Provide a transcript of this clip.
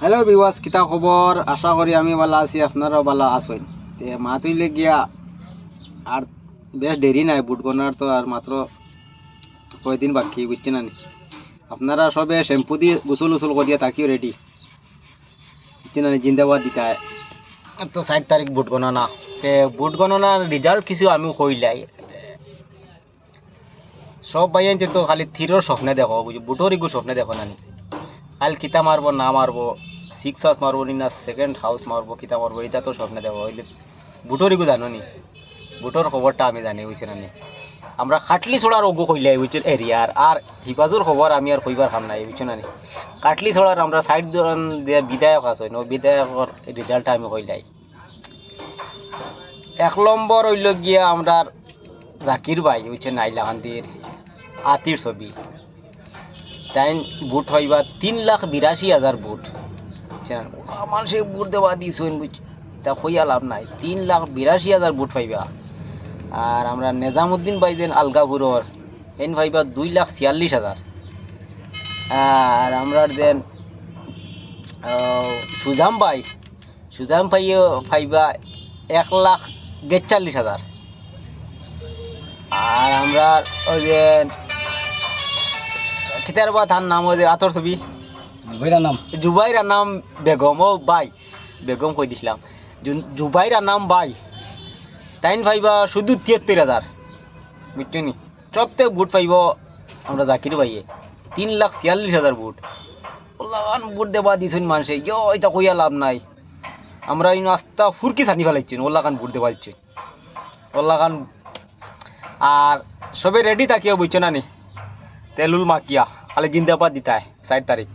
Hello বিওয়াস, কিতা খবর? আশা করি আমি ভালো আছি, আপনারাও ভালো আছেন। তে মা তুইলে গিয়া আর বেশ দেরি নাই, বুট গনার তো আর মাত্র কয়দিন বাকি, বুঝছেন না? আপনারা সবে শ্যাম্পু দিয়ে গোসল উসল করিয়া থাকিও রেডি, বুঝছেন না? জিন্দাবাদ দিতা তো 60 তারিখ বুট গণনা। তে বুট গণনার রেজাল্ট কিছু আমি কইলাই, সব ভাইয়াইতে তো খালি থিরোর স্বপ্নে দেখো, বুঝি বুটোর ইগু স্বপ্নে দেখো নানি। কাল কিতা মারবো না মারবো, 6 হাউস মারবো নি না সেকেন্ড হাউস মারবো, কিতা মারবো এটা তো স্বপ্নে দেখো। হইলে বুটোর ইগু জানো নি, বুটোর খবরটা আমি জানি, বুঝছেন না? আমরা কাটলি ছড়ার অগু কইলাই, বুঝছেন এরিয়ার। আর হিফাজুর খবর আমি আর কইবার খাম নাই, বুঝছেন না? কাটলি ছড়ার আমরা সাইড দিয়ে বিধায়ক আছে, বিধায়কর রেজাল্টটা আমি কইলাই। 1 নম্বর হইল গিয়া আমরা জাকির ভাই, বুঝছেন, আইলাকান্দির আতির ছবি। তাই বুট হইবা 3,82,000 বুট, বুঝছেন? মানুষে বুট দেওয়া দিয়েছেন, বুঝ তা কইয়া লাভ নাই। 3,82,000 বুট পাইবা। আর আমরা নেজামুদ্দিন ভাই দেন আলগাপুরর এন পাইবা 2,46,000। আর আমরা দেন সুজাম ভাই, সুজাম ভাইও পাইবা 1,42,000। আর আমরা ওই যে কিতার বা তার নাম ওই যে আতর ছবি, জুবাইরা নাম বেগম, ও ভাই বেগম কই দিছিলাম, জুবাইরা নাম ভাই। তাইন পাইবা শুধু 73,000, বুঝছেন? সবথেকে বুট পাইব আমরা জাকির ভাইয়ে 3,46,000 বুট। ওলাগান বুট দেবা দিছেন মানুষে, এটা কইয়া লাভ নাই। আমরা এই নাস্তা ফুরকি ছানি ফেলাইছেন, ওলাগান বুট দেবা দিচ্ছেন ওলাগান। আর সবে রেডি থাকিও, বুঝছো না নি? তেলুল মাকিয়া খালি জিন্দাবাদ দিতায় 60 তারিখ।